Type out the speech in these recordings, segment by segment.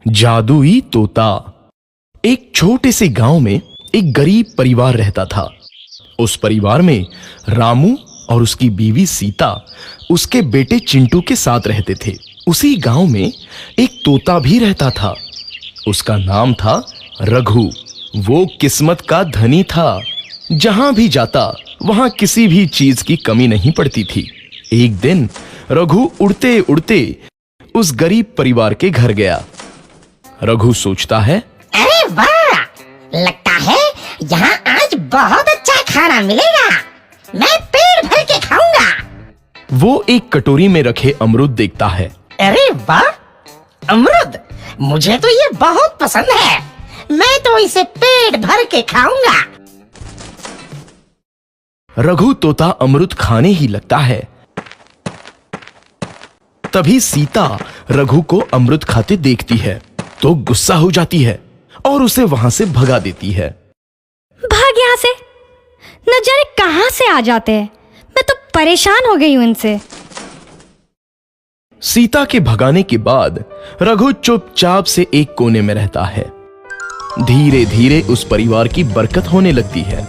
जादुई तोता। एक छोटे से गांव में एक गरीब परिवार रहता था। उस परिवार में रामू और उसकी बीवी सीता उसके बेटे चिंटू के साथ रहते थे। उसी गांव में एक तोता भी रहता था। उसका नाम था रघु। वो किस्मत का धनी था। जहां भी जाता वहां किसी भी चीज की कमी नहीं पड़ती थी। एक दिन रघु उड़ते उड़ते उस गरीब परिवार के घर गया। रघु सोचता है, अरे वाह, लगता है यहाँ आज बहुत अच्छा खाना मिलेगा। मैं पेट भर के खाऊंगा। वो एक कटोरी में रखे अमरूद देखता है। अरे वाह, अमरूद, मुझे तो ये बहुत पसंद है। मैं तो इसे पेट भर के खाऊंगा। रघु तोता अमरूद खाने ही लगता है। तभी सीता रघु को अमरूद खाते देखती है तो गुस्सा हो जाती है और उसे वहां से भगा देती है। भाग यहाँ से, न जाने कहां से आ जाते हैं। मैं तो परेशान हो गई हूं इनसे। सीता के भगाने के बाद रघु चुपचाप से एक कोने में रहता है। धीरे धीरे उस परिवार की बरकत होने लगती है।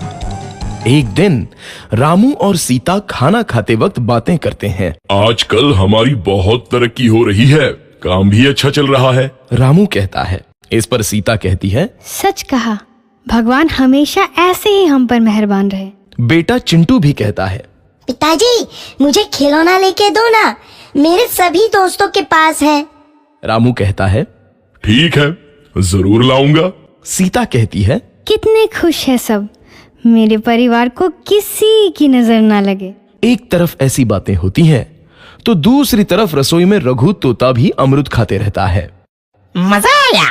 एक दिन रामू और सीता खाना खाते वक्त बातें करते हैं। आजकल हमारी बहुत तरक्की हो रही है, काम भी अच्छा चल रहा है। रामू कहता है। इस पर सीता कहती है, सच कहा, भगवान हमेशा ऐसे ही हम पर मेहरबान रहे। बेटा चिंटू भी कहता है, पिताजी, मुझे खिलौना लेके दो ना, मेरे सभी दोस्तों के पास है। रामू कहता है, ठीक है, जरूर लाऊंगा। सीता कहती है, कितने खुश है सब, मेरे परिवार को किसी की नजर ना लगे। एक तरफ ऐसी बातें होती हैं तो दूसरी तरफ रसोई में रघु तोता भी अमरूद खाते रहता है। मजा आया,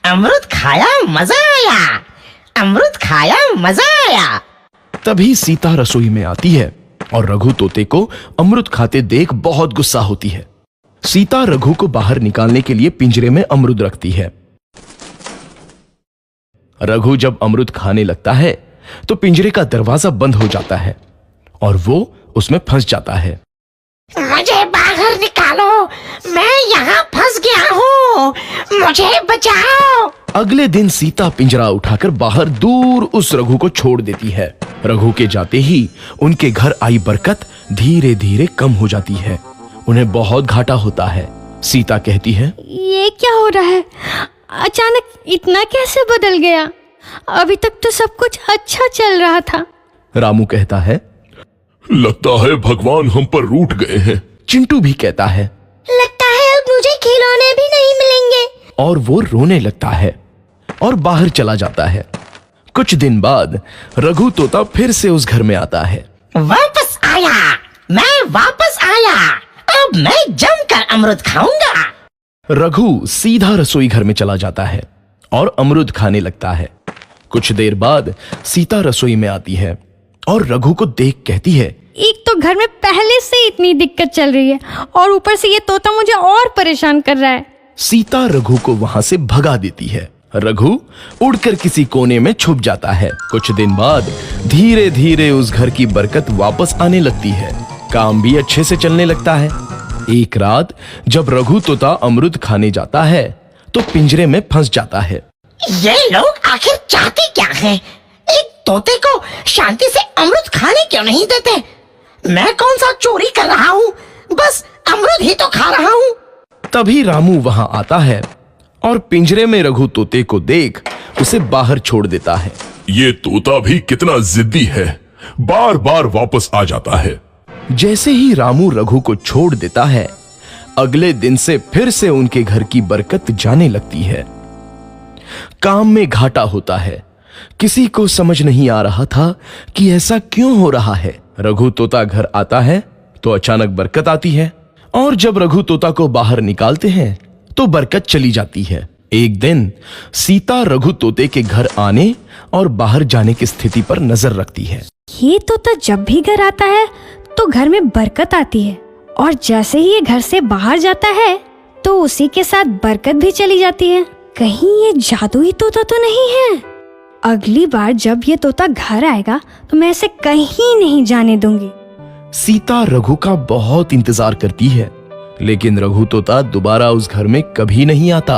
अमरूद खाया, मजा आया, अमरूद खाया, मजा आया। तभी सीता रसोई में आती है और रघु तोते को अमरूद खाते देख बहुत गुस्सा होती है। सीता रघु को बाहर निकालने के लिए पिंजरे में अमरूद रखती है। रघु जब अमरूद खाने लगता है तो पिंजरे का दरवाजा बंद हो जाता है और वो उसमें फंस जाता है। मुझे बाहर निकालो, मैं यहाँ फंस गया हूँ, मुझे बचाओ। अगले दिन सीता पिंजरा उठाकर बाहर दूर उस रघु को छोड़ देती है। रघु के जाते ही उनके घर आई बरकत धीरे धीरे कम हो जाती है। उन्हें बहुत घाटा होता है। सीता कहती है, ये क्या हो रहा है, अचानक इतना कैसे बदल गया? अभी तक तो सब कुछ अच्छा चल रहा था। रामू कहता है, लगता है भगवान हम पर रूठ गए हैं। चिंटू भी कहता है, लगता है अब मुझे खिलौने भी नहीं मिलेंगे। और वो रोने लगता है और बाहर चला जाता है। कुछ दिन बाद रघु तोता फिर से उस घर में आता है। वापस आया, मैं वापस आया, अब मैं जमकर अमरूद खाऊंगा। रघु सीधा रसोई घर में चला जाता है और अमरूद खाने लगता है। कुछ देर बाद सीता रसोई में आती है और रघु को देख कहती है, एक तो घर में पहले से इतनी दिक्कत चल रही है और ऊपर से ये तोता मुझे और परेशान कर रहा है। सीता रघु को वहां से भगा देती है। रघु उड़कर किसी कोने में छुप जाता है। कुछ दिन बाद धीरे धीरे उस घर की बरकत वापस आने लगती है। काम भी अच्छे से चलने लगता है। एक रात जब रघु तोता अमरूद खाने जाता है तो पिंजरे में फंस जाता है। ये लोग आखिर चाहते क्या हैं? एक तोते को शांति से अमरूद खाने क्यों नहीं देते? मैं कौन सा चोरी कर रहा हूँ? बस अमरूद ही तो खा रहा हूँ। तभी रामू वहां आता है और पिंजरे में रघु तोते को देख उसे बाहर छोड़ देता है। ये तोता भी कितना जिद्दी है, बार बार वापस आ जाता है। जैसे ही रामू रघु को छोड़ देता है, अगले दिन से फिर से उनके घर की बरकत जाने लगती है। काम में घाटा होता है। किसी को समझ नहीं आ रहा था कि ऐसा क्यों हो रहा है। रघु तोता घर आता है तो अचानक बरकत आती है और जब रघु तोता को बाहर निकालते हैं तो बरकत चली जाती है। एक दिन सीता रघु तोते के घर आने और बाहर जाने की स्थिति पर नजर रखती है। ये तोता जब भी घर आता है तो घर में बरकत आती है और जैसे ही ये घर से बाहर जाता है तो उसी के साथ बरकत भी चली जाती है। कहीं ये जादुई तोता तो नहीं है? अगली बार जब ये तोता घर आएगा तो मैं इसे कहीं नहीं जाने दूंगी। सीता रघु का बहुत इंतजार करती है लेकिन रघु तोता दोबारा उस घर में कभी नहीं आता।